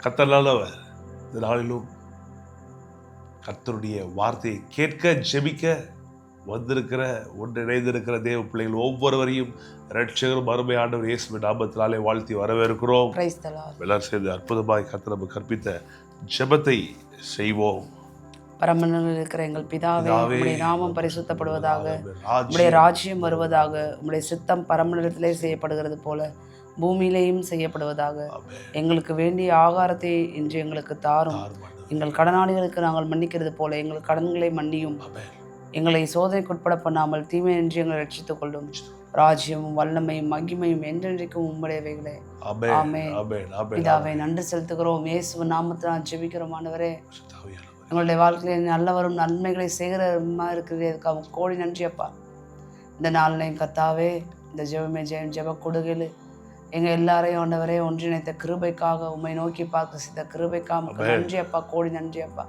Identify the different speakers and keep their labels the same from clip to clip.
Speaker 1: கர்த்தர் நல்லவர். இந்த நாளிலும் கர்த்தருடைய வார்த்தையை கேட்க ஜெபிக்க வந்திருக்கிற ஒன்றிணைந்திருக்கிற தேவ பிள்ளைகள் ஒவ்வொருவரையும் இரட்சகரும் அருமை ஆண்டவர் இயேசுவின் நாமத்தினாலே வாழ்த்தி வரவேற்கிறோம். எல்லாரும் சேர்ந்து அற்புதமாய் கர்த்தர் நமக்கு கற்பித்த ஜெபத்தை செய்வோம்.
Speaker 2: பரமண்டலத்தில் இருக்கிற எங்கள் பிதாவே, உம்முடைய நாமம் பரிசுத்தப்படுவதாக, உம்முடைய ராஜ்யம் வருவதாக, உம்முடைய சித்தம் பரமண்டலத்திலே செய்யப்படுகிறது போல பூமியிலேயும் செய்யப்படுவதாக. எங்களுக்கு வேண்டிய ஆகாரத்தை இன்று எங்களுக்கு தாரும். எங்கள் கடனாளிகளுக்கு நாங்கள் மன்னிக்கிறது போல எங்கள் கடன்களை மன்னியும். எங்களை சோதனைக்குட்பட பண்ணாமல் தீமையின்றி எங்களை ரட்சித்துக் கொள்ளும். ராஜ்யமும் வல்லமையும் மகிமையும் என்றென்றைக்கும் உம்முடையவைகளே. ஆமென். பிதாவே, நன்றி செலுத்துகிறோம். இயேசுவின் நாமத்தினால் ஜெபிக்கிறோம். ஆண்டவரே, எங்களுடைய வாழ்க்கையில் நல்லவரும் நன்மைகளை செய்கிறமா இருக்கிறதுக்காக கோடி நன்றி அப்பா. இந்த நாளிலையும் கர்த்தாவே, இந்த ஜெபமே ஜெயம் ஜெப கொடுகையில் எங்கள் எல்லாரையும் ஆண்டவரே ஒன்றிணைத்த கிருபைக்காக, உம்மை நோக்கி பார்க்க செய்த கிருபைக்காக நன்றி அப்பா, கோடி நன்றி அப்பா.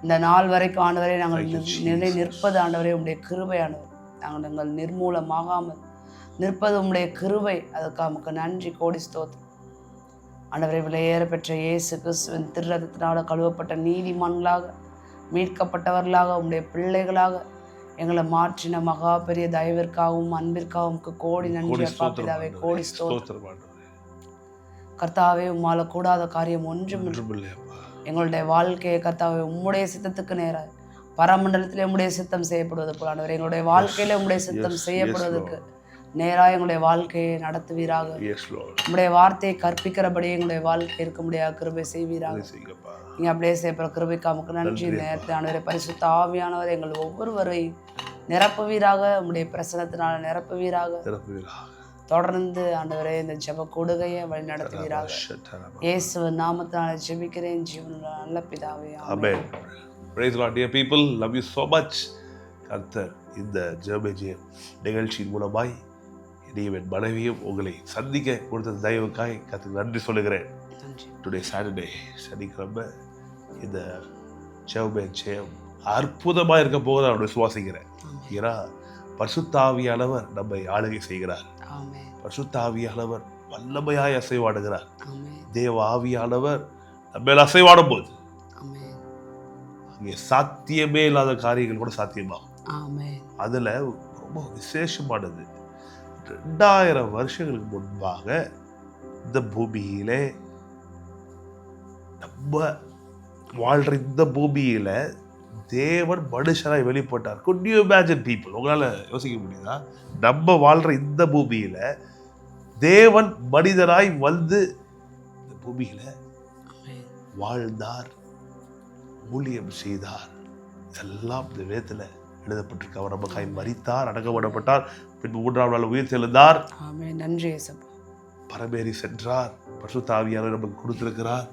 Speaker 2: இந்த நாள் வரைக்கும் ஆண்டவரே நாங்கள் நிலை நிற்பது ஆண்டவரே உம்முடைய கிருபை. ஆண்டவர், நாங்கள் எங்கள் நிர்மூலமாகாமல் நிற்பது உம்முடைய கிருபை. அதுக்காக நமக்கு நன்றி, கோடி ஸ்தோத்திரம். ஆண்டவரை விலையேற பெற்ற இயேசு கிறிஸ்துவின் திருரத்தத்தினால கழுவப்பட்ட நீதிமான்களாக மீட்கப்பட்டவர்களாக உம்முடைய பிள்ளைகளாக எங்களை மாற்றின மகா பெரிய தயவிற்காகவும் அன்பிற்காகவும் கோடி நன்றி அப்பா. பிதாவே, கோடி ஸ்தோத்திரம். கர்த்தாவே, உம்மால கூடாத காரியம் ஒன்றும் இல்லை. எங்களுடைய வாழ்க்கையை கர்த்தாவே உம்முடைய சித்தத்துக்கு நேராக பரமண்டலத்திலே உம்முடைய சித்தம் செய்யப்படுவது போல ஆண்டவரே எங்களுடைய வாழ்க்கையில உம்முடைய சித்தம் செய்யப்படுவதற்கு நேராக எங்களுடைய வாழ்க்கையை நடத்துவீராக. உம்முடைய வார்த்தையை கற்பிக்கிறபடி எங்களுடைய வாழ்க்கை இருக்க முடியாத கிருபை செய்வீராக. நீங்க அப்படியே செய்யப்படுற கிருபைக்கு நமக்கு நன்றி. நேரத்தில் ஆண்டவரே பரிசுத்த ஆவியானவர் எங்கள் ஒவ்வொருவரையும் நிரப்புவீராக. உம்முடைய பிரசனத்தினால நிரப்புவீராக. தொடர்ந்து ஆண்டவரே இந்த ஜெப கொடுகையை வழி நடத்துவீராக. இயேசுவின் நாமத்தினால ஜெபிக்கிறேன் ஜீவனுள்ள நல்ல பிதாவே. ஆமென்.
Speaker 1: Praise God, dear people. Love you so much. கர்த்தர் இந்த ஜெபமே ஜெயம் நிகழ்ச்சியின் மூலமாய் என் மனைவியும் உங்களை சந்திக்க கொடுத்த தயவுக்காய் கர்த்தருக்கு நன்றி சொல்லுகிறேன். டுடே சாட்டர்டே, சனிக்கிழமை இந்த ஜெபமே ஜெயம் அற்புதமாக இருக்க போக நான் விசுவாசிக்கிறேன். ஏன்னா பரிசுத்த ஆவியானவர் நம்மை ஆளுகை செய்கிறார். பரிசுத்த ஆவியானவர் வல்லமையாய் அசைவாடுகிறார். தேவ ஆவியானவர் நம்ம அசைவாடும் போது அங்கே சாத்தியமே இல்லாத காரியங்கள் கூட சாத்தியமாகும். அதுல ரொம்ப விசேஷமானது, 2000 வருஷங்களுக்கு முன்பாக இந்த பூமியிலே நம்ம வாழ்ற இந்த பூமியில தேவன் மனுஷனாய் வெளிப்பட்டார். Could you imagine people? உங்களால யோசிக்க முடியுதா? நம்ம வாழ்ற இந்த பூமியில தேவன் மனிதனாய் வந்து இந்த பூமியில வாழ்ந்தார், ஊழியம் செய்தார். இதெல்லாம் இந்த வேதத்துல எழுதப்பட்டிருக்கு. அவர் நமக்காய் மரித்தார், அடக்கப்படப்பட்டார், பின்பு 3ஆம் நாள் உயிர் தெழுந்தார்.
Speaker 2: நன்றி.
Speaker 1: பரமேறி சென்றார். பரிசுத்த ஆவியானவர் நமக்கு கொடுத்திருக்கிறார்.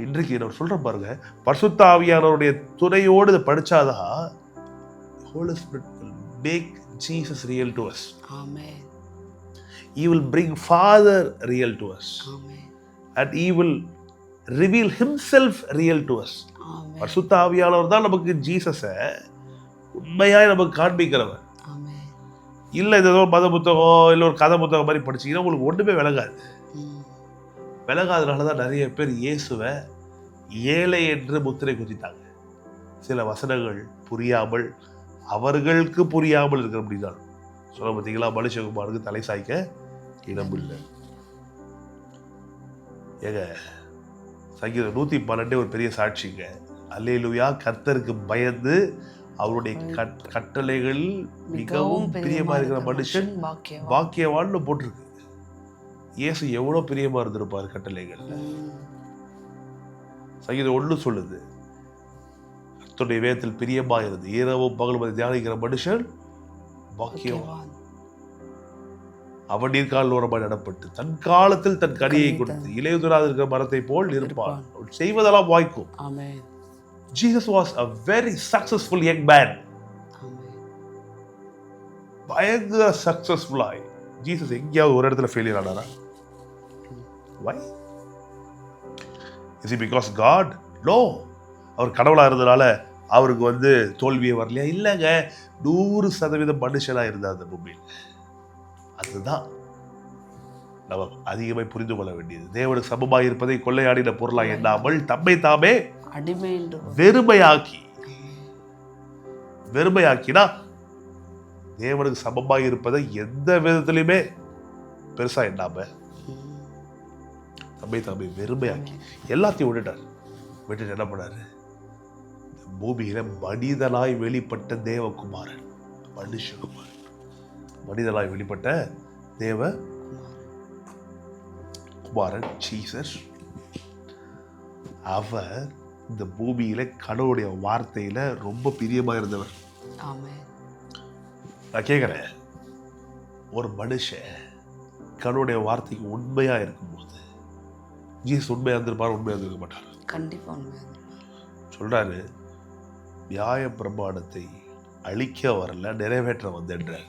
Speaker 1: இன்றைக்கு நான் சொல்றேன் பாருங்க, பரிசுத்த ஆவியானவருடைய துணையோடு இதை படிச்சாதான் Holy Spirit will make Jesus real to us.
Speaker 2: Amen.
Speaker 1: He will bring Father real to us.
Speaker 2: Amen.
Speaker 1: And he will reveal himself real to us.
Speaker 2: Amen.
Speaker 1: பரிசுத்த ஆவியானவர் தான் நமக்கு ஜீசஸை உண்மையாய் நமக்கு காண்பிக்கிறவர். இல்லை ஏதோ மத புத்தகம் இல்லை ஒரு கதை புத்தகம் மாதிரி படிச்சிங்கன்னா உங்களுக்கு ஒன்றுமே விளங்காது. விளங்காதனால தான் நிறைய பேர் இயேசுவை ஏழை என்று முத்திரை குத்திட்டாங்க. சில வசனங்கள் புரியாமல், அவர்களுக்கு புரியாமல் இருக்கிற அப்படின்னாலும் சொல்ல பார்த்தீங்களா, மனுஷகுமாருக்கு தலை சாய்க்க இடம் இல்லை. ஏங்க சங்கீதம் 112 ஒரு பெரிய சாட்சிங்க. அல்லேலூயா, கர்த்தருக்கு பயந்து அவருடைய கட்டளைகள் மிகவும் பிரியமா இருக்கிற மனுஷன் பாக்கியவான்னு போட்டிருக்கு. இயேசு எவ்வளவு பிரியமா இருந்திருப்பார் கட்டளைகள். சங்கீதம் 1 சொல்லுது, கர்த்தருடைய வேதத்தில் பிரியமா இருந்து இரவும் பகலும் அதை தியானிக்கிற மனுஷன் பாக்கியவான். அவன் நீர்கால் ஓரமாக நடப்பட்டு தன் காலத்தில் தன் கனியை கொடுத்து இலையுதிராது இருக்கிற மரத்தை போல் இருப்பான். அவன் செய்வதெல்லாம் வாய்க்கும். Jesus was a very successful young man. பயங்கர சக்சஸ்ஃபுல்லாய் ஜீசஸ் எங்கேயாவது ஒரு இடத்துல ஃபெயிலியர் ஆனாரா? Why? Is it because God? No. அவர் கடவுளாக இருந்தனால அவருக்கு தோல்வியே வரலையா? இல்லைங்க, 100% மனுஷனாக இருந்தார் அந்த பூமியில். அதுதான் நம்ம அதிகமாய் புரிந்து கொள்ள வேண்டியது. தேவனுக்கு சமமாய் இருப்பதை கொள்ளையாடின பொருளாய் எண்ணாமல் தம்மை தாமே
Speaker 2: அடிமை என்று
Speaker 1: வெறுமையாக்கினா தேவனுக்கு சமமாய் இருப்பதை எந்த விதத்திலுமே பெருசா எண்ணாம தம்மை தாமே வெறுமையாக்கி எல்லாத்தையும் விட்டுட்டு என்ன பண்ணாரு? பூமியில மனிதனாய் வெளிப்பட்ட தேவகுமாரன், மனுஷகுமாரன், மனிதனாய் வெளிப்பட்ட தேவ குமாரன் ஜீசஸ், அவர் இந்த பூமியில கடவுளுடைய வார்த்தையில ரொம்ப பிரியமா இருந்தவர். நான் கேட்கிறேன், ஒரு மனுஷன் கடவுளுடைய வார்த்தைக்கு உண்மையா இருக்கும்போது ஜீசஸ் உண்மையா இருந்திருப்பார், உண்மையா இருந்திருக்க மாட்டார்?
Speaker 2: கண்டிப்பா
Speaker 1: சொல்றாரு, நியாய பிரமாணத்தை அழிக்க வரல, நிறைவேற்ற வந்தேன்றார்.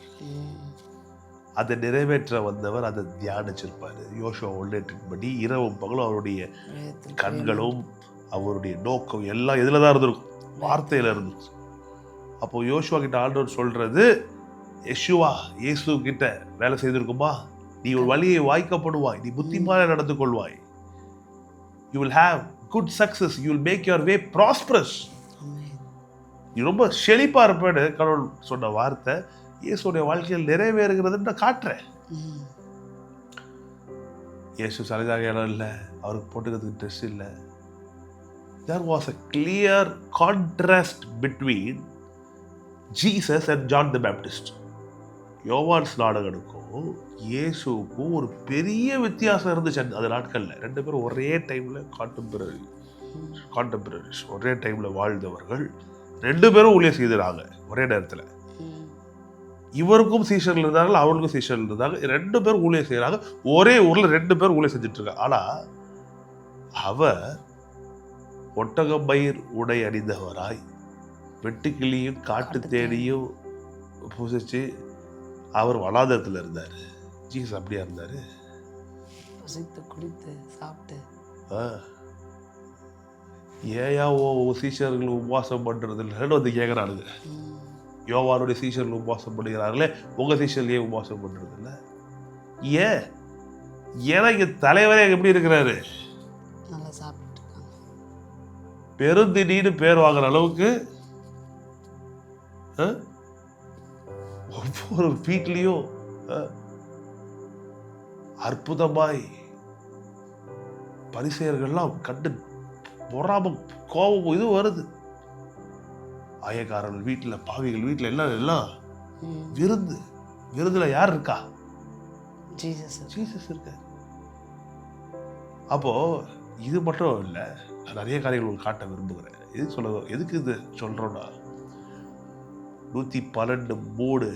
Speaker 1: அதை நிறைவேற்ற வந்தவர் அதை தியானிச்சிருப்பாரு. யோசுவா 1:8 இரவும் பகலும் அவருடைய கண்களும் அவருடைய நோக்கம் எல்லாம் எதுல தான் இருந்திருக்கும்? வார்த்தையில இருந்துச்சு. அப்போ யோசுவா கிட்ட ஆண்டவர் சொல்றது, யெஷுவா இயேசு கிட்ட வேலை செய்திருக்குமா? நீ ஒரு வழியை வாய்க்கப்படுவாய், நீ புத்திமானா நடந்து கொள்வாய், you will have good success, you will make your way prosperous, நீ ரொம்ப செழிப்பா இருப்பேன்னு கடவுள் சொன்ன வார்த்தை இயேசுடைய வாழ்க்கையில் நிறைவேறுகிறதுன்னு காட்டுறேன். இயேசு சரிதாக இடம் இல்லை, அவருக்கு போட்டுக்கிறதுக்கு ட்ரெஸ் இல்லை. There was a clear contrast between Jesus and John the Baptist. யோவான் ஸ்நானகனுக்கும் இயேசுக்கும் ஒரு பெரிய வித்தியாசம் இருந்துச்சு அந்த நாட்கள்ல. ரெண்டு பேரும் ஒரே டைம்ல கான்டெம்பரரிஸ், ஒரே டைம்ல வாழ்ந்தவர்கள். ரெண்டு பேரும் ஊழியம் செய்தாங்க ஒரே நேரத்துல. இவருக்கும் சீஷர்கள் இருந்தாங்க, அவருக்கும் சீஷர்கள் இருந்தாங்க. ரெண்டு பேரும் ஊழியம் செய்யறாங்க, ஒரே ஊர்ல ரெண்டு பேரும் ஊழியம் செஞ்சுட்டு இருக்காங்க. ஆனா அவர் ஒட்டகமயிர் உடை அணிந்தவராய் வெட்டுக்கிளியும் காட்டு தேடியும் பூசிச்சு அவர் வனாந்தரத்துல இருந்தாரு. ஜீசஸ் அப்படியா இருந்தாரு?
Speaker 2: குடித்து சாப்பிட்டு
Speaker 1: ஏயா சீஷர்கள் உபவாசம் பண்றது இல்லைன்னு வந்து கேட்கறானுங்க. யோவானுடைய சீஷர்கள் உபவாசம் பண்ணுகிறார்களே, உங்க சீஷர்கள் ஏன் உபவாசம் பண்றது இல்லை? ஏன்னா இங்க தலைவரே எப்படி இருக்கிறாரு?
Speaker 2: நல்லா சாப்பிட்டு
Speaker 1: பெருந்தினின்னு பேர் வாங்குற அளவுக்கு ஒவ்வொரு வீட்லயும் அற்புதமாய் பரிசேயர்கள்லாம் கண்டு பொறாம கோபம் இது வருது. ஆயக்காரர்கள் வீட்டுல, பாவிகள் வீட்டுல எல்லாம் விருந்துல யார் இருக்கா? ஜீசஸ் இருக்க. அப்போ இது மட்டும் இல்ல, நிறைய காரியங்கள் காட்ட விரும்புகிறேன். எதுக்கு இது சொல்றோம்னா, 112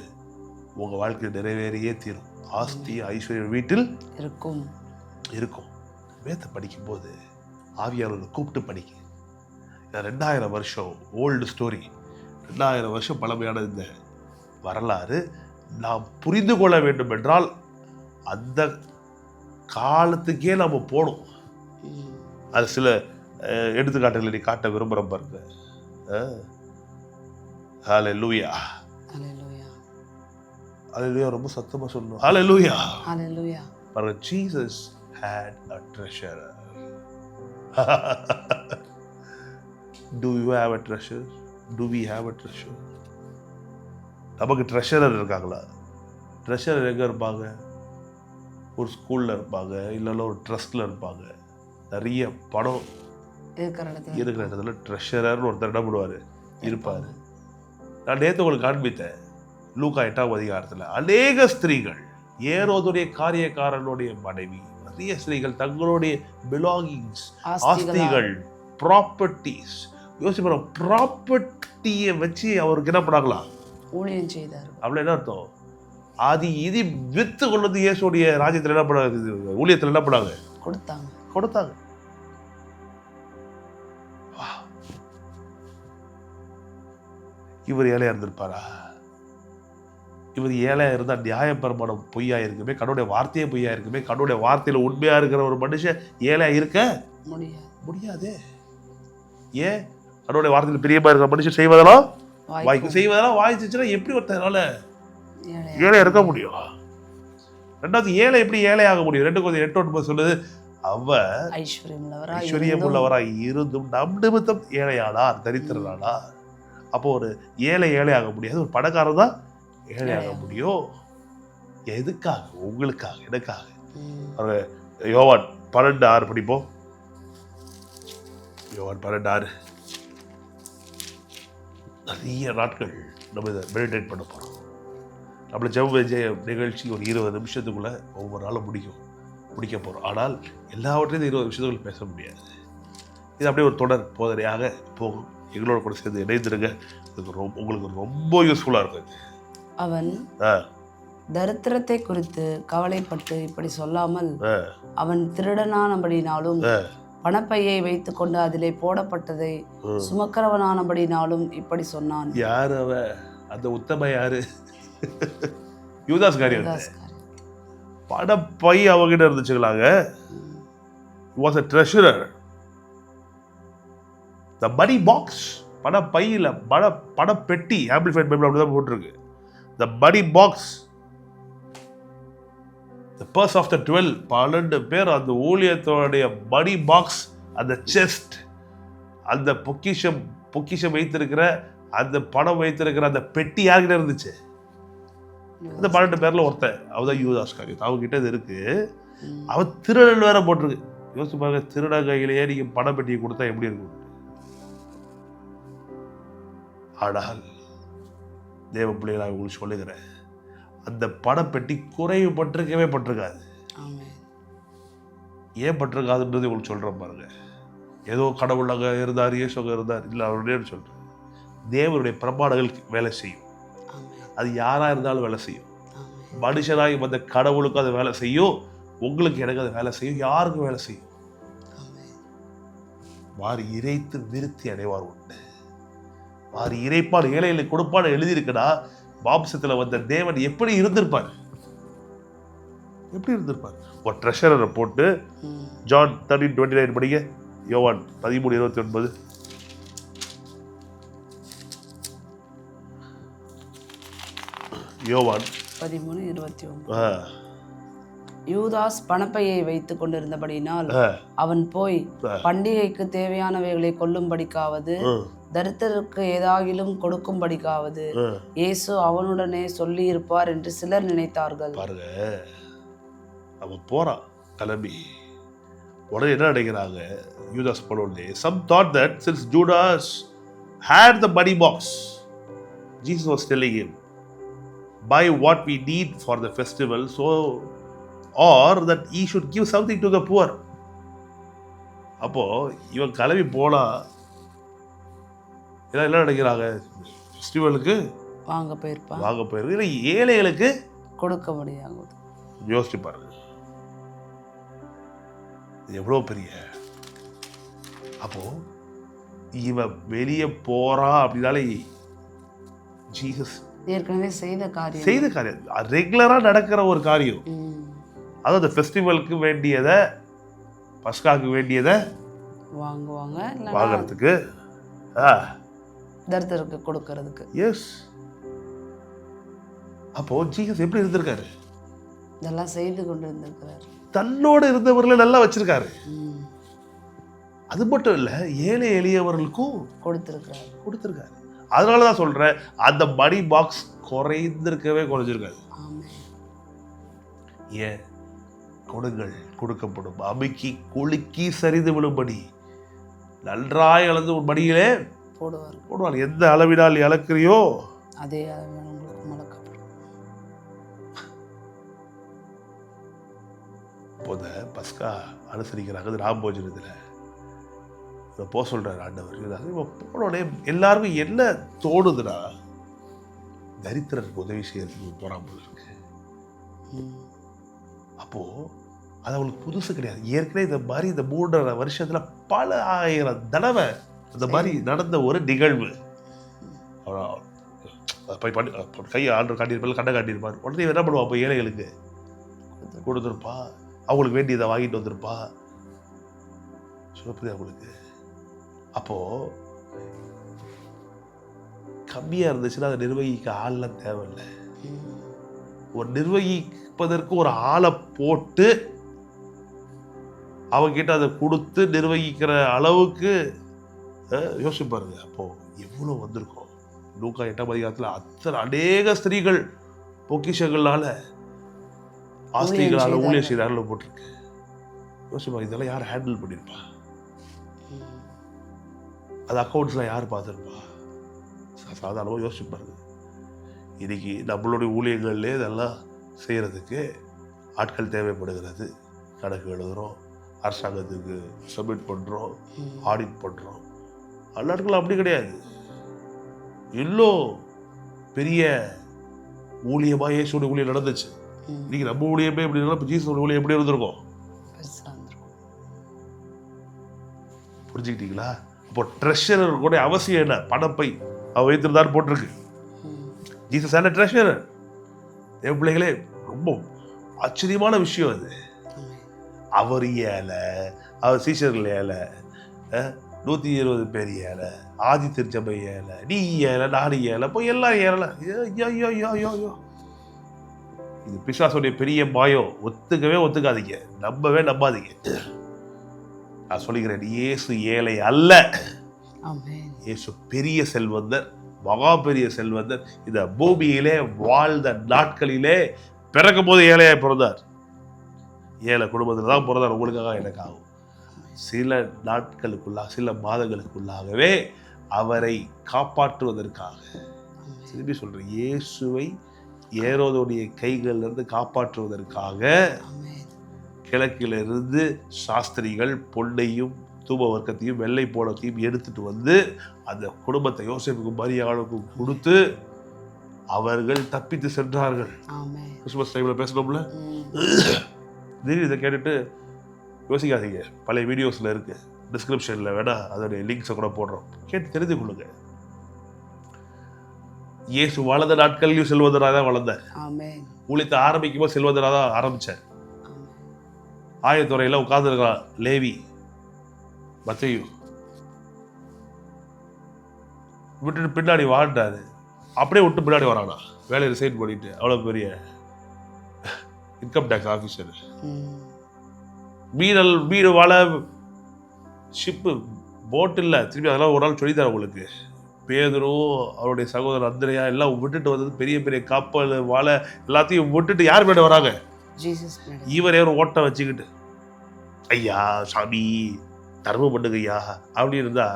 Speaker 1: உங்க வாழ்க்கையில் நிறைவேறியே தீரும். ஆஸ்தி ஐஸ்வர்யம் வீட்டில் இருக்கும். வேத படிக்கும் போது ஆவியானவரை கூப்பிட்டு படிக்க. 2000 வருஷம் ஓல்டு ஸ்டோரி, 2000 வருஷம் பழமையான இந்த வரலாறு நாம் புரிந்து கொள்ள வேண்டும் என்றால் அந்த காலத்துக்கே நம்ம போகணும். அது சில எடுத்துக்காட்டுகளை நீ காட்ட விரும்புகிறேன் பாருங்க. ஹல்லேலூயா, ஹல்லேலூயா, ரொம்ப சத்தமா சொல்லணும். ஹல்லேலூயா,
Speaker 2: ஹல்லேலூயா.
Speaker 1: பாருங்க, Jesus had a treasure. Do you have a treasure? Do we have a treasure? நமக்கு ட்ரெஷரர் இருக்காங்களா? ட்ரெஷரர் எங்க இருப்பாங்க? ஒரு ஸ்கூல்ல இருப்பாங்க, இல்லைன்னா ஒரு ட்ரஸ்ட்ல இருப்பாங்க. நிறைய பணம் இருக்கிற இடத்துல ட்ரெஷரர்னு ஒருத்தர் என்ன பண்ணுவாரு? இருப்பாரு. நான் நேற்று உங்களுக்கு காண்பித்தேன், லூக்கா 8ஆம் அதிகாரத்தில் அநேக ஸ்திரீகள், ஏரோதுடைய காரியக்காரனுடைய மனைவி, நிறைய ஸ்திரீகள் தங்களுடைய பிலாங்கிங்ஸ், ஆஸ்திகள், ப்ராப்பர்ட்டிஸ், யோசிப்பா ப்ராப்பர்ட்டியை வச்சு அவருக்கு என்ன பண்ணாங்களா?
Speaker 2: ஊழியம் செய்தார். அவ்வளோ
Speaker 1: என்ன அர்த்தம்? ஆதி இது வித்து கொண்டு வந்து இயேசுடைய ராஜ்யத்தில் என்ன பண்ணாங்க? ஊழியத்தில் என்ன பண்ணாங்க? கொடுத்தாங்க. இவர் ஏழையா இருந்திருப்பாரா? இவர் ஏழையா இருந்தா நியாய பிரமாணம் பொய்யா இருக்குமே, கடவுளுடைய வார்த்தையே பொய்யா இருக்குமே. கடவுளுடைய வார்த்தையில உண்மையா இருக்கிற ஒரு மனுஷன் ஏழையா இருக்க முடியாது. ஏன்? கடவுளுடைய வார்த்தையில பிரியமா இருக்கிற மனுஷன் செய்வதெல்லாம் வாய்ச்சுன்னா எப்படி ஒருத்தனால ஏழையா இருக்க முடியும்? ரெண்டாவது ஏழை எப்படி ஏழை ஆக முடியும்? 2 சொல்லுது, அவர் ஐஸ்வர்யம் உள்ளவராய் இருந்தும் நம் நிமித்தம் ஏழையானார், தரித்திரனானார். அப்போ ஒரு ஏழை ஆக முடியாது, ஒரு பணக்காரர் தான் ஏழை ஆக முடியும். எதுக்காக? உங்களுக்காக, எனக்காக. யோவான் 12:6 படிப்போம். யோவான் 12:6. நிறைய நாட்கள் நம்ம இதை மெடிடேட் பண்ண போகிறோம். நம்மளை ஜெப நிகழ்ச்சி ஒரு 20 நிமிஷத்துக்குள்ளே ஒவ்வொரு நாளும் முடிக்க போகிறோம். ஆனால் எல்லாவற்றையும் 20 நிமிஷத்துக்குள்ள பேச முடியாது. இது அப்படியே ஒரு தொடர் போதனையாக போகும். எங்களோட கூட சேர்ந்து இணைந்துருங்க. உங்களுக்கு ரொம்ப யூஸ்ஃபுல்லாக இருக்கும்.
Speaker 2: அவன் தரித்திரத்தை குறித்து கவலைப்பட்டு இப்படி சொல்லாமல், அவன் திருடனானபடினாலும் பணப்பையை வைத்துக்கொண்டு அதிலே போடப்பட்டதை சுமக்கிறவனானபடினாலும் இப்படி சொன்னான்.
Speaker 1: யார் அவ? அந்த உத்தம யாரு? யூதாஸ் காரியத்தை. பணப்பை அவங்கிட்ட இருந்துச்சுங்களாங்க. was a treasurer. the money box, பணப்பையில பணப்பெட்டி, ஆம்பிளிஃபைட் பைபிள் அப்படிதான் போட்டிருக்கு. the money box, the purse of the 12, 12 பேர் அந்த ஊழியத்தோடைய மணி பாக்ஸ், அந்த செஸ்ட், அந்த பொக்கிஷம் வைத்திருக்கிற அந்த பணம் வைத்திருக்கிற அந்த பெட்டி யார்கிட்ட இருந்துச்சு? அந்த 12 பேர்ல ஒருத்தன், அவதான் யூதாஸ் காரியத். அவங்ககிட்ட இது இருக்கு. அவன் திருடன் வேற போட்டிருக்கு. யோசிச்சு பாருங்க, திருட கையிலேயே நீங்க பண பெட்டியை கொடுத்தா எப்படி இருக்கும்? ஆனால் தேவ பிள்ளைகளாக உங்களுக்கு சொல்லுகிறேன், அந்த பணப்பெட்டி குறைவுபட்டிருக்கவே பட்டிருக்காது. ஏன் பட்டிருக்காதுன்றது உங்களுக்கு சொல்கிறேன் பாருங்க. ஏதோ கடவுளாக இருந்தார், இயேசுவாக இருந்தார், இல்லை அவருடைய சொல்கிறேன். தேவனுடைய பிரமாணங்கள் வேலை செய்யும். அது யாராக இருந்தாலும் வேலை செய்யும். மனுஷனாகி வந்த கடவுளுக்கு அது வேலை செய்யும், உங்களுக்கு எனக்கு அது வேலை செய்யும், யாருக்கும் வேலை செய்யும். வாரி இறைத்து விருத்தி அடைவார் உண்டு. வாரி இறைப்பார் ஏழைகளுக்கு கொடுப்பான்னு எழுதியிருக்குன்னா, மாம்சத்துல வந்த தேவன் எப்படி இருந்திருப்பார்? ஒரு ட்ரெஷரரை போட்டு ஜான் 13:29 படிங்க. யோவான் 13:29. யோவான் 13:29.
Speaker 2: யூதாஸ் பணப்பையை வைத்துக் கொண்டிருந்தபடினால் அவன் போய் பண்டிகைக்கு தேவையானவைகளை கொள்ளும்படிக்காவது தரித்திரருக்கு ஏதாகிலும் கொடுக்கும்படிக்காவது இயேசு அவனுடனே சொல்லி இருப்பார் என்று சிலர் நினைத்தார்கள்.
Speaker 1: பாருங்க, அவன் போறான் கிளம்பி. உடனே என்ன நினைக்கிறாங்க? யூதாஸ் போனோடனே some thought that since Judas had the money box, Jesus was telling him, buy what we need for the festival, so or that he should give something to the poor. அப்போ இவன் கிளம்பி போனா என்ன நினைக்கிறாங்க? ஃபெஸ்டிவலுக்கு
Speaker 2: வாங்க போயிருப்பாங்க,
Speaker 1: இல்லை ஏழைகளுக்கு
Speaker 2: கொடுக்க முடியாது.
Speaker 1: யோசிச்சு பாருங்க, எவ்வளோ பெரிய. அப்போ இவன் வெளியே போறான் அப்படின்னாலே ஜீசஸ்
Speaker 2: ஏற்கனவே செய்த காரியம்,
Speaker 1: ரெகுலரா நடக்கிற ஒரு காரியம். அதாவது ஃபெஸ்டிவலுக்கு வேண்டியதை, பஸ்காக்கு வேண்டியதை வாங்குறதுக்கு,
Speaker 2: தரித்திரருக்கு கொடுக்கிறதுக்கு.
Speaker 1: எஸ். அப்போ ஜீசஸ் எப்படி இருந்திருக்காரு?
Speaker 2: இதெல்லாம் செய்து கொண்டு இருந்திருக்கிறார்.
Speaker 1: தன்னோடு இருந்தவர்களை நல்லா வச்சிருக்காரு. அது மட்டும் இல்ல, ஏழை எளியவர்களுக்கும் கொடுத்திருக்காரு. அதனாலதான் சொல்றேன், அந்த மணி பாக்ஸ் குறைஞ்சிருக்காது. ஏன்? கொடுங்கள் கொடுக்கப்படும், அமுக்கி குலுக்கி சரிந்து விழும்படி நன்றாய் அளந்து ஒரு மடியிலே போடுவார். எந்த அளவினால் இழக்கிறியோ
Speaker 2: அதே அளவில் உங்களுக்கு மலக்கப்படும்.
Speaker 1: போத பஸ்கா அனுசரிக்கிறாங்க ராம்போஜனத்தில் போ சொல்றாரு ஆண்டவர். போனோடனே எல்லாருக்கும் என்ன தோணுதுன்னா, தரித்திரருக்கு உதவி செய்யறதுக்கு போறான் போல இருக்கு. அப்போ அது அவங்களுக்கு புதுசு கிடையாது. ஏற்கனவே இந்த மாதிரி இந்த 3.5 வருஷத்துல பல ஆயிரம் தடவை இந்த மாதிரி நடந்த ஒரு நிகழ்வு. கையை ஆர்டர் காட்டியிருப்பாரு, கண்ணை காட்டியிருப்பார். உடனே என்ன பண்ணுவா? அப்போ ஏழைகளுக்கு கொடுத்துருப்பா, அவங்களுக்கு வேண்டியதை வாங்கிட்டு வந்திருப்பா. சிவப்பிரியா அவங்களுக்கு அப்போ கம்மியா இருந்துச்சுன்னா அதை நிர்வகிக்க ஆள்லாம் தேவையில்லை. ஒரு நிர்வகிப்பதற்கு ஒரு ஆளை போட்டு அவங்கிட்ட அதை கொடுத்து நிர்வகிக்கிற அளவுக்கு யோசிச்சு பாருங்க. அப்போ எவ்வளோ வந்திருக்கும். லூக்கா 8ஆம் அதிகாரத்தில் அத்தனை அநேக ஸ்திரீகள் பொக்கிஷங்களால ஆஸ்திரிகளால ஊழியர் செய்தார்கள் போட்டிருக்கு. யோசிச்சு பாருங்க, இதெல்லாம் யார் ஹேண்டில் பண்ணியிருப்பா? அது அக்கௌண்ட்ஸ்லாம் யார் பார்த்துருப்பா? சாதாரணமாக யோசிச்சு பாருங்க. இன்னைக்கு நம்மளுடைய ஊழியர்கள்லேயே இதெல்லாம் செய்கிறதுக்கு ஆட்கள் தேவைப்படுகிறது. கணக்கு எழுதுகிறோம், அரசாங்கத்துக்கு சப்மிட் பண்ணுறோம், ஆடிட் பண்ணுறோம். நாட்கள் அப்படி கிடையாது. இன்னும் பெரிய ஊழியமாக இயேசுடைய ஊழியம் நடந்துச்சு. இன்னைக்கு நம்ம ஊழியமே எப்படி இருந்தாலும் இப்போ ஜீசஸோட ஊழியம் எப்படி இருந்திருக்கும்? புரிஞ்சுக்கிட்டீங்களா? அப்போ ட்ரெஷரர் கூட அவசியம் என்ன? பணப்பை அவ வைத்திருந்தான்னு போட்டிருக்கு. ஜீசஸ் ஆன ட்ரெஷரர். என் பிள்ளைகளே, ரொம்ப ஆச்சரியமான விஷயம் அது. அவர் ஏழை, அவர் சீஷர்கள் ஏழை, 120 பேர் ஏழை, ஆதி திருச்சபை ஏழை, நீ ஏழை, நாடு ஏழை, இப்போ எல்லாம் ஏழை. ஐயோ, இது பிசாசுடைய பெரிய பாயம். ஒத்துக்காதீங்க, நம்பாதீங்க. நான் சொல்லுகிறேன், இயேசு ஏழை அல்ல. இயேசு பெரிய செல்வந்தர், மகா பெரிய செல்வந்தர். இந்த பூமியிலே வாழ்ந்த நாட்களிலே பிறக்கும் போது ஏழையாய் பிறந்தார். ஏழை குடும்பத்தில் தான் பிறந்தார், உங்களுக்காக எனக்காகும். சில நாட்களுக்குள்ளாக, சில மாதங்களுக்குள்ளாகவே அவரை காப்பாற்றுவதற்காக, திரும்பி சொல்றேன், இயேசுவை ஏரோதுடைய கைகளிலிருந்து காப்பாற்றுவதற்காக கிழக்கிலிருந்து சாஸ்திரிகள் பொன்னையும் தூப வர்க்கத்தையும் வெள்ளை போலத்தையும் எடுத்துட்டு வந்து அந்த குடும்பத்தை யோசேப்புக்கும் மரியாளுக்கும் கொடுத்து அவர்கள் தப்பித்து சென்றார்கள். கிறிஸ்துமஸ் டைம்ல பேசணும்ல. திடீர் இதை கேட்டுட்டு யோசிக்காதீங்க. பழைய வீடியோஸ்ல இருக்கு, டிஸ்கிரிப்ஷன்ல வேணா அதோடைய லிங்க்ஸை கூட போடுறோம், கேட்டு தெரிந்து கொள்ளுங்க. இயேசு வளர்ந்த நாட்கள்லையும் செல்வந்தராக தான் வளர்ந்தார். ஊழியத்தை ஆரம்பிக்கும் போது செல்வந்தராக தான் ஆரம்பிச்சார். ஆயத்துறையில உட்கார்ந்துருக்கிறான் லேவி, மத்தேயு விட்டுட்டு பின்னாடி வாழ்ந்தாரு. அப்படியே விட்டு பின்னாடி வரானா, வேலையை ரிசைன் பண்ணிட்டு. அவ்வளவு பெரிய இன்கம் டேக்ஸ் ஆஃபீஸர். வீடு வாழ ஷிப்பு போட் இல்லை. திரும்பி அதெல்லாம் ஒரு நாள் சொல்லித்தரேன் உங்களுக்கு. பேதுரு, அவருடைய சகோதரர் அந்திரையா எல்லாம் விட்டுட்டு வந்தது. பெரிய பெரிய கப்பல் வாழ எல்லாத்தையும் விட்டுட்டு யார் மேலே வராங்க? இவர் யாரும் ஓட்ட வச்சுக்கிட்டு, ஐயா சாமி தர்மம் பண்ணுங்க ஐயா அப்படி இருந்தா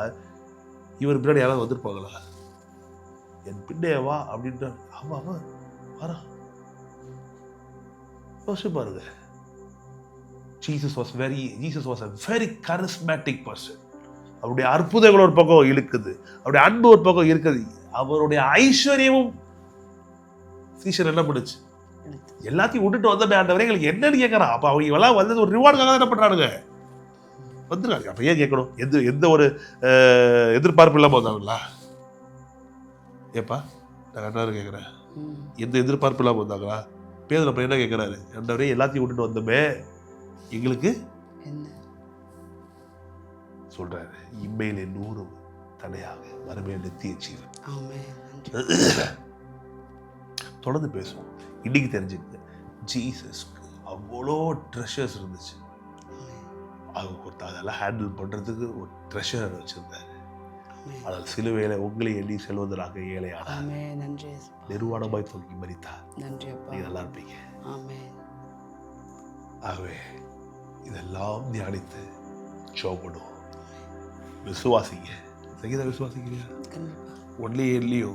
Speaker 1: இவர் பின்னாடி யாராவது வந்துருப்பாங்களா? என் பின்னே வா அப்படின்ட்டு ஆமா வரா. யோசிச்சு பாருங்க. Jesus was a very charismatic person. அவருடைய அற்புதங்கள் ஒரு பக்கம் இழுக்குது, அவருடைய அன்பு ஒரு பக்கம் இருக்குது, அவருடைய ஐஸ்வர்யமும் சீஷர் என்ன பண்ணுச்சு? எல்லாத்தையும் விட்டுட்டு வந்த ஆண்டவரே எங்களுக்கு என்னன்னு கேட்கறான். அப்ப அவங்க எல்லாம் வந்தது ஒரு ரிவார்டுக்காக என்ன பண்றானுங்க? வந்துருக்காங்க. அப்ப ஏன் கேட்கணும்? எந்த ஒரு எதிர்பார்ப்பு இல்லாம வந்தாங்களா? ஏப்பா நான் என்ன கேட்கிறேன், எந்த எதிர்பார்ப்பு இல்லாம வந்தாங்களா? பேதுரு அப்ப என்ன கேட்கிறாரு? ஆண்டவரே எல்லாத்தையும் விட்டுட்டு வந்தோமே, எங்களுக்கு சொல்றாரு, இம்மையிலே 100 தடையாக மறுமையில் நித்திய ஜீவன். தொடர்ந்து பேசுவோம். இன்னைக்கு தெரிஞ்சுக்க, ஜீசஸ்க்கு அவ்வளோ ட்ரெஷர்ஸ் இருந்துச்சு. அவங்க அதெல்லாம் ஹேண்டில் பண்றதுக்கு ஒரு ட்ரெஷர் வச்சிருந்தாரு. ஆனால் சிலுவையில உங்களை எண்ணி செல்வதற்காக ஏழையானார், நிர்வாணமாய் தூக்கி மரித்தார். நீங்க நல்லா இருப்பீங்க. ஆகவே இதெல்லாம் தியானித்து சோபடும் விசுவாசிங்க. சங்கீதா விசுவாசிக்கிறியா? ஒன்லி எல்லியோ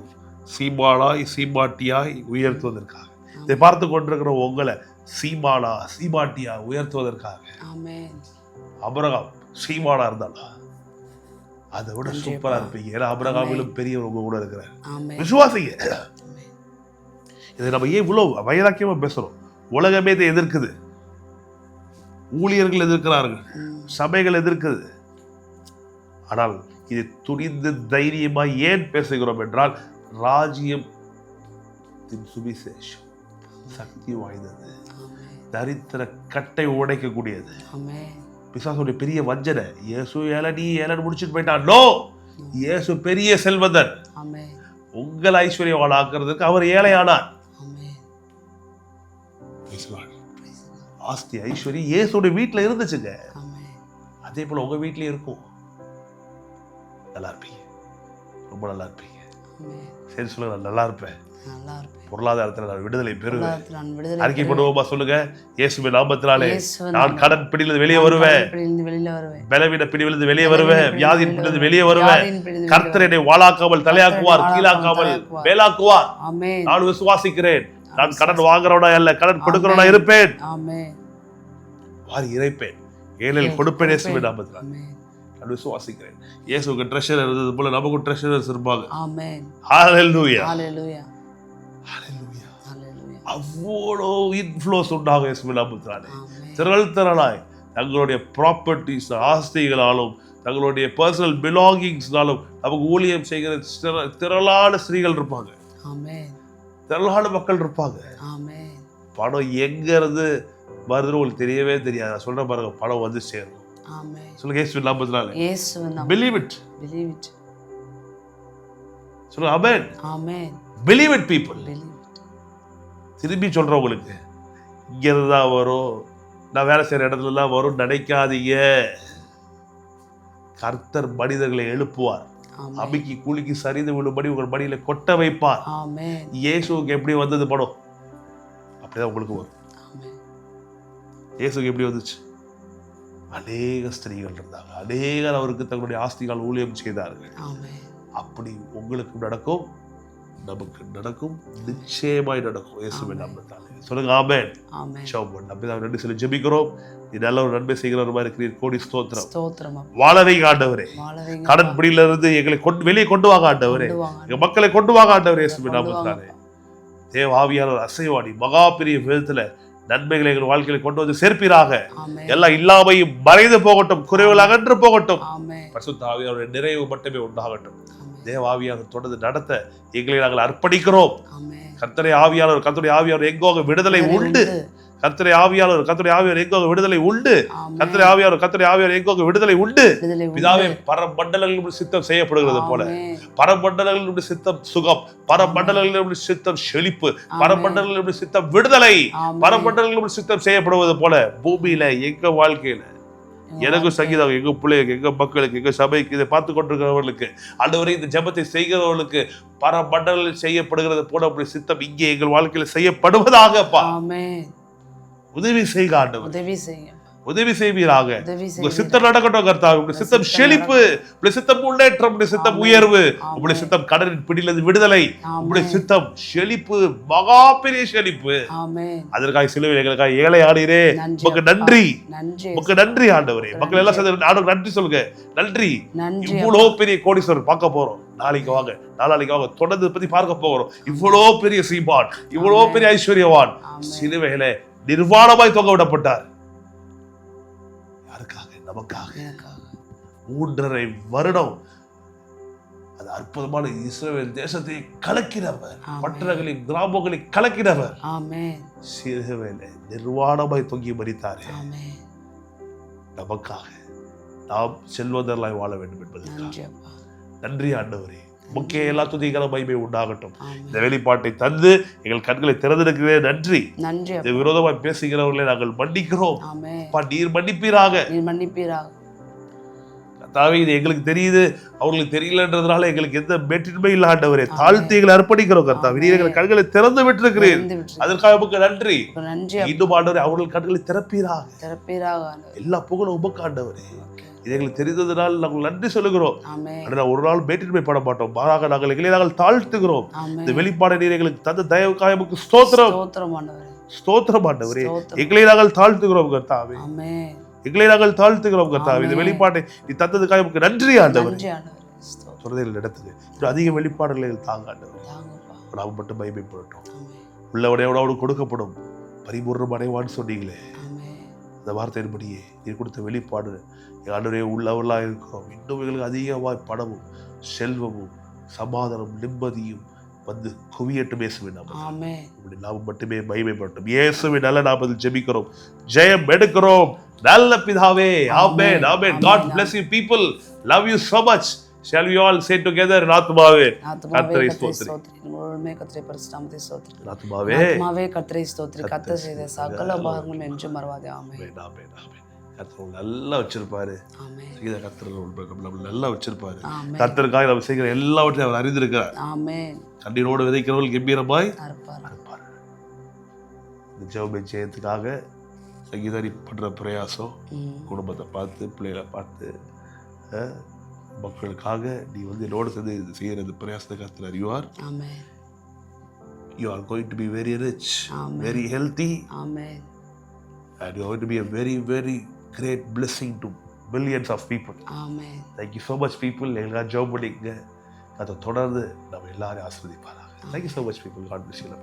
Speaker 1: சீமானாய் சீமாட்டியாய் உயர்த்துவதற்காக, இதை பார்த்து கொண்டிருக்கிற உங்களை சீமாட்டியா உயர்த்துவதற்காக. அபிரகாம் சீமானா இருந்தானா அதை விட சூப்பரா இருப்பீங்க. ஏன்னா அபிரகாமிலும் பெரியவர் உங்க கூட இருக்கிறார். விசுவாசிங்க. இதை நம்ம ஏன் இவ்வளவு வைராக்கியமா பேசுறோம்? உலகமே இதை எதிர்க்குது, ஊழியர்கள் எதிர்க்கிறார்கள், சபைகள் எதிர்க்குது. ஆனால் இதை துணிந்து தைரியமா ஏன் பேசுகிறோம் என்றால், ராஜ்யத்தின் சுவிசேஷம் சக்தி வாய்ந்தது, தரித்திர கட்டை உடைக்கக்கூடியது. பிசாசுடைய பெரிய வஞ்சனை, இயேசு ஏழை நீ ஏழைன்னு முடிச்சுட்டு போயிட்டான். நோ, இயேசு பெரிய செல்வந்தர். உங்கள் ஐஸ்வர்யவான் ஆக்குறதுக்கு அவர் ஏழையானார். ஆஸ்தி ஐஸ்வர்யம் இயேசுடைய வீட்டில் இருந்துச்சுங்க.
Speaker 2: ஆமென்.
Speaker 1: அதே போல உங்க வீட்லயும் இருக்கும். நல்லா இருப்பீங்க, ரொம்ப நல்லா இருப்பீங்க.
Speaker 2: ஆமென்.
Speaker 1: சரி சொல்லுங்க, நான் நல்லா இருப்பேன்,
Speaker 2: நல்லா இருப்பேன்.
Speaker 1: பொருளாதாரத்தில் நான் விடுதலை பெறுவேன்.
Speaker 2: பொருளாதாரத்தில் நான் விடுதலை
Speaker 1: அறிக்கை பண்ணுவோமா? சொல்லுங்க, இயேசுவின் நாமத்தினாலே
Speaker 2: இயேசுவின்
Speaker 1: நான் கடன் பிடியிலிருந்து வெளியே வருவேன்,
Speaker 2: பிடியிலிருந்து வெளியில வருவேன்.
Speaker 1: பலவீன பிடிவிலிருந்து வெளியே வருவேன், வியாதியின் பிடியிலிருந்து வெளியே வருவேன்.
Speaker 2: வியாதியின் பிடியிலிருந்து
Speaker 1: கர்த்தர் என்னை வாளாக்காமல் தலையாக்குவார், கீழாக்காமல் மேலாக்குவார்.
Speaker 2: ஆமென்.
Speaker 1: நான் விசுவாசிக்கிறேன். நான் கடன் வாங்குறவனா அல்ல, கடன் கொடுக்கிறவனா இருப்பேன்,
Speaker 2: ஆமென்.
Speaker 1: வாரி இறைப்பேன், ஏழையில் கொடுப்பேன். இயேசுவின் நாமத்தினாலே
Speaker 2: ஆமென்.
Speaker 1: நான் விசுவாசிக்கிறேன். இயேசுவுக்கு ட்ரெஷர் இருந்தது போல நமக்கு ட்ரெஷரர்ஸ் இருப்பாங்க.
Speaker 2: ஆமென்.
Speaker 1: ஹalleluya,
Speaker 2: ஹalleluya,
Speaker 1: ஹalleluya.
Speaker 2: ஹalleluya.
Speaker 1: அவ்வளோ இன்ஃப்ளூஸ் உண்டாகும் இயேசுவின் நாமத்தினாலே.
Speaker 2: ஆமென்.
Speaker 1: திரளாய் தங்களுடைய ப்ராப்பர்ட்டிஸ் ஆஸ்திகளாலும் தங்களுடைய பர்சனல் பிலாங்கிங்ஸ்னாலும் நமக்கு ஊழியம் செய்கிற திரளான ஸ்திரீகள் இருப்பாங்க,
Speaker 2: ஆமென்.
Speaker 1: திரளான மக்கள் இருப்பாங்க.
Speaker 2: ஆமென்.
Speaker 1: பணம் எங்க இருந்து வருதுன்னு உங்களுக்கு தெரியவே தெரியாது. நான் சொல்றேன் பாருங்க, பணம் வந்து சேரும்.
Speaker 2: ஆமென்.
Speaker 1: சொல்லுங்க, இயேசுவின் நாமத்தினாலே
Speaker 2: இயேசுவின் நாமம்.
Speaker 1: Believe it.
Speaker 2: Believe it.
Speaker 1: சொல்லுங்க, ஆமென்.
Speaker 2: ஆமென்.
Speaker 1: Believe it people.
Speaker 2: Believe it.
Speaker 1: திரும்பி சொல்றேன் உங்களுக்கு, இங்க இருந்து தான் வரும், நான் வேலை செய்யற இடத்துல தான் வரும் நினைக்காதீங்க. கர்த்தர் மனிதர்களை எழுப்புவார்,
Speaker 2: ஆமென்.
Speaker 1: அபிக்கு குலுக்கி சரிந்து விழும்படி உங்கள் மடியில கொட்ட வைப்பார்.
Speaker 2: ஆமென்.
Speaker 1: இயேசுக்கு எப்படி வந்தது பணம், அப்படிதான் உங்களுக்கு வரும்.
Speaker 2: ஆமென்.
Speaker 1: இயேசுக்கு எப்படி வந்துச்சு? அநேக ஸ்திரீகள் இருந்தாங்க, அநேகர் அவருக்கு தங்களுடைய ஆஸ்திகால் ஊழியம் செய்தார்கள்.
Speaker 2: ஆமென்.
Speaker 1: அப்படி உங்களுக்கு நடக்கும், நமக்கு நடக்கும், நிச்சயமாய் நடக்கும். இயேசுவின் நாமத்தாலே சொல்லுங்க, ஆமென்.
Speaker 2: ஆமென்.
Speaker 1: ஜெபம் நம்பிதான் ரெண்டு சில ஜெபிக்கிறோம். இது நல்ல ஒரு நன்மை செய்கிற மாதிரி இருக்கிறீர். கோடி ஸ்தோத்திரம்.
Speaker 2: ஸ்தோத்திரம் அப்பா.
Speaker 1: வாழவைங்க ஆண்டவரே,
Speaker 2: வாழவைங்க
Speaker 1: கடன் பிடியில இருந்து எங்களை வெளியே கொண்டு வாங்க ஆண்டவரே,
Speaker 2: கொண்டு வாங்க.
Speaker 1: எங்க மக்களை கொண்டு வாங்க ஆண்டவரே. இயேசுவின்
Speaker 2: கொண்டு வாங்க
Speaker 1: நாமத்தாலே
Speaker 2: அப்பா.
Speaker 1: தேவ ஆவியானவர் அசைவாடி மகா பெரிய விதத்துல நன்மைகளை எங்கள் வாழ்க்கையில கொண்டு வந்து சேர்ப்பீராக.
Speaker 2: ஆமென்.
Speaker 1: எல்லாம் இல்லாமையும் மறைந்து போகட்டும், குறைவுகள் அகன்று போகட்டும்.
Speaker 2: ஆமென்.
Speaker 1: பரிசுத்த ஆவியானவருடைய நிறைவு மட்டுமே உண்டாகட்டும்.
Speaker 2: ஆமென்.
Speaker 1: தேவ ஆவியானவர் தொடர்ந்து நடத்த எங்களை நாங்கள் அர்ப்பணிக்கிறோம்.
Speaker 2: ஆமென்.
Speaker 1: கர்த்தருடைய ஆவியானவர் எங்கோ அங்க விடுதலை உண்டு. கர்த்தருடைய ஆவியானவர் எங்கோ அங்க விடுதலை உண்டு.
Speaker 2: ஆமென்.
Speaker 1: கர்த்தருடைய ஆவியானவர் எங்கோ அங்க விடுதலை உண்டு.
Speaker 2: விடுதலை உண்டு.
Speaker 1: பிதாவே, பரமண்டலங்களில் சித்தம் செய்யப்படுகிறது போல
Speaker 2: ஆமென்.
Speaker 1: பரமண்டலங்களில் சித்தம் சுகம், பரமண்டலங்களில் சித்தம் செழிப்பு,
Speaker 2: ஆமென்.
Speaker 1: பரமண்டலங்களில் சித்தம் விடுதலை,
Speaker 2: ஆமென்.
Speaker 1: பரமண்டலங்களில் சித்தம் செய்யப்படுவது போல பூமியில எங்க வாழ்க்கையில எனக்கும் சங்கீதம், எங்க பிள்ளைகளுக்கு, எங்க மக்களுக்கு, எங்க சபைக்கு, இதை பார்த்து கொண்டிருக்கிறவர்களுக்கு, ஆண்டவரே இந்த ஜெபத்தை செய்கிறவர்களுக்கு பரமண்டலங்களில் செய்யப்படுகிறது போல அப்படி சித்தம் இங்கே எங்கள் வாழ்க்கையில செய்யப்படுவதாகப்பா.
Speaker 2: ஆமென்.
Speaker 1: உதவி செய்க ஆண்டவர்,
Speaker 2: உதவி செய்ய.
Speaker 1: உதவி செய்வீராக.
Speaker 2: உதவி
Speaker 1: உங்க
Speaker 2: செய்ய.
Speaker 1: சித்தம் நடக்கட்டும் கர்த்தாவே. உங்க சித்தம் செழிப்பு, உங்களுடைய சித்தம் முன்னேற்றம், உங்களுடைய சித்தம் உயர்வு, உங்களுடைய சித்தம் கடலின் பிடியிலிருந்து விடுதலை, உங்களுடைய சித்தம் செழிப்பு, மகா பெரிய செழிப்பு.
Speaker 2: ஆமென்.
Speaker 1: அதற்காக சிலுவையில் எங்களுக்காக ஏழை ஆனீரே,
Speaker 2: நன்றி
Speaker 1: உமக்கு
Speaker 2: அப்பா.
Speaker 1: நன்றி,
Speaker 2: நன்றி.
Speaker 1: உமக்கு நன்றி ஆண்டவரே. மக்கள் எல்லாம் சேர்ந்து ஆண்டவருக்கு நன்றி சொல்லுங்க. நன்றி.
Speaker 2: நன்றி.
Speaker 1: இவ்வளோ பெரிய கோடீஸ்வரர் பார்க்க போறோம். நாளைக்கு வாங்க, நாளைக்கு வாங்க, தொடர்ந்து பத்தி பார்க்க போகிறோம். இவ்வளோ பெரிய சீமான், இவ்வளோ பெரிய ஐஸ்வர்யவான்
Speaker 2: ஆமென்.
Speaker 1: சிலுவையில நிர்வாணமாய் தொங்க விடப்பட்டார். யாருக்காக? நமக்காக.
Speaker 2: எனக்காக.
Speaker 1: 3.5 வருடம் அது அற்புதமான இஸ்ரவேல் தேசத்தை கலக்கினவர்,
Speaker 2: ஆமென்.
Speaker 1: பட்டணங்களை கிராமங்களை கலக்கினவர்
Speaker 2: ஆமென்.
Speaker 1: சிலுவையில நிர்வாணமாய் தொங்கி மரித்தாரே
Speaker 2: ஆமென்.
Speaker 1: நமக்காக. நாம் செல்வதெல்லாம் வாழ வேண்டும் என்பதற்காக.
Speaker 2: நன்றி அப்பா.
Speaker 1: நன்றி ஆண்டவரே. முக்கிய எல்லா துதிக்கான மகிமை உண்டாகட்டும்.
Speaker 2: ஆமென்.
Speaker 1: இந்த வெளிப்பாட்டை தந்து எங்கள் கண்களை திறந்திருக்கிறே நன்றி.
Speaker 2: நன்றி
Speaker 1: இந்த
Speaker 2: அப்பா.
Speaker 1: விரோதமாய் பேசுகிறவர்களை நாங்கள் மன்னிக்கிறோம்.
Speaker 2: ஆமென்.
Speaker 1: அப்பா, நீர் மன்னிப்பீராக.
Speaker 2: நீர் மன்னிப்பீராக.
Speaker 1: கர்த்தாவே, இது எங்களுக்கு தெரியுது, அவங்களுக்கு தெரியலன்றதுனால எங்களுக்கு எந்த மேட்டின்மை இல்ல ஆண்டவரே. தாழ்த்தி எங்களை அர்ப்பணிக்கிறோம் கர்த்தாவே. நீர் எங்கள் கண்களை திறந்து விட்டிருக்கிறீர்.
Speaker 2: திறந்து விட்டு.
Speaker 1: அதற்காக உமக்கு நன்றி.
Speaker 2: நன்றி அப்பா.
Speaker 1: இன்னும் ஆண்டவரே, அவர்கள் கண்களை திறப்பீராக.
Speaker 2: திறப்பீராக ஆண்டவரே.
Speaker 1: எல்லா புகழும் உமக்கு ஆண்டவரே. இது எங்களுக்கு தெரிந்ததுனால் நாங்கள் நன்றி சொல்லுகிறோம்.
Speaker 2: ஆமென்.
Speaker 1: ஆனால் ஒரு நாள் மேட்டின்மை பட மாட்டோம், மாறாக நாங்கள் எங்களை நாங்கள் தாழ்த்துகிறோம்.
Speaker 2: ஆமென்.
Speaker 1: இந்த வெளிப்பாடு நீர் எங்களுக்கு தந்த தயவுக்காக உமக்கு ஸ்தோத்திரம்.
Speaker 2: ஸ்தோத்திரம் ஆண்டவரே.
Speaker 1: ஸ்தோத்திரம் ஆண்டவரே.
Speaker 2: ஸ்தோத்திரம்.
Speaker 1: எங்களை நாங்கள் தாழ்த்துகிறோம் கர்த்தாவே.
Speaker 2: ஆமென்.
Speaker 1: எங்களை நாங்கள் தாழ்த்துகிறோம் கர்த்தாவே. இந்த
Speaker 2: ஆமென்.
Speaker 1: வெளிப்பாட்டை நீ தந்ததுக்காக உமக்கு நன்றி ஆண்டவரே.
Speaker 2: நன்றி ஆண்டவரே. ஸ்தோத்திரம்.
Speaker 1: சொல்றதை நடத்துங்க. இன்னும் அதிக வெளிப்பாடுகளை எங்களுக்கு தாங்க ஆண்டவரே.
Speaker 2: தாங்கப்பா.
Speaker 1: நாம் மட்டும் மகிமைப்படட்டும்.
Speaker 2: ஆமென்.
Speaker 1: உள்ளவனையோடு கொடுக்கப்படும், பரிபூர்ணம் அடைவான்னு சொன்னீங்களே,
Speaker 2: ஆமென்.
Speaker 1: அந்த வார்த்தையின்படியே நீர் கொடுத்த வெளிப்பாடு ஆண்டவரே உள்ளவர்களாக இருக்கிறோம். இன்னும் எங்களுக்கு அதிகமாய் பணமும் செல்வமும் சமாதானம் நிம்மதியும் வந்து குவியட்டும் இயேசுவின் நாமத்தில்.
Speaker 2: ஆமென்.
Speaker 1: உங்களுடைய நாமம் மட்டுமே மகிமைப்படட்டும். இயேசுவின் நல்ல நாமத்தில் ஜெபிக்கிறோம், ஜெயம் எடுக்கிறோம் நல்ல பிதாவே. ஆமென், ஆமென். God bless you people. Love you so much. Shall we all say together, ஆத்துமாவே
Speaker 2: ஆத்துமாவே
Speaker 1: கர்த்தரை
Speaker 2: கர்த்தரை
Speaker 1: ஸ்தோத்திரி.
Speaker 2: ஸ்தோத்திரி, முழுமே கர்த்தரை பரிசுத்தமாத்தை ஸ்தோத்திரி.
Speaker 1: ஆத்துமாவே
Speaker 2: ஆத்துமாவே கர்த்தரை ஸ்தோத்திரி, கர்த்தர் செய்த சகல உபகாரங்களும் என்றும் மறவாதே. ஆமென்.
Speaker 1: ஆமென், ஆமென். கர்த்தர் உங்களை நல்லா வச்சிருப்பாரு.
Speaker 2: ஆமென்.
Speaker 1: இதை கர்த்தர் நம்மளை நல்லா வச்சிருப்பாரு.
Speaker 2: ஆமென்.
Speaker 1: கர்த்தருக்காக நம்ம செய்கிற எல்லாவற்றையும் அவர் அறிந்திருக்கிறார்.
Speaker 2: ஆமென்.
Speaker 1: கண்ணீரோடு விதைக்கிறவர்கள் கம்பீரமாய்
Speaker 2: அறுப்பார்.
Speaker 1: அறுப்பார். இந்த ஜெப ஜெயத்துக்காக சங்கீதாரி பண்ற பிரயாசம், குடும்பத்தை பார்த்து, பிள்ளைகளை பார்த்து, மக்களுக்காக நீ என்னோடு சேர்ந்து இது செய்யறது பிரயாசத்தை கர்த்தர் அறிவார்.
Speaker 2: ஆமென்.
Speaker 1: You are going to be very rich,
Speaker 2: Amen.
Speaker 1: very healthy,
Speaker 2: amen.
Speaker 1: and you are going to be a very, very great blessing to millions of people.
Speaker 2: Amen.
Speaker 1: Thank you so much people. எங்களுக்காக ஜெபம் பண்ணிங்க. அதை தொடர்ந்து நம்ம எல்லாரையும் ஆசீர்வதிப்பாராக. Thank you so much people. God bless you.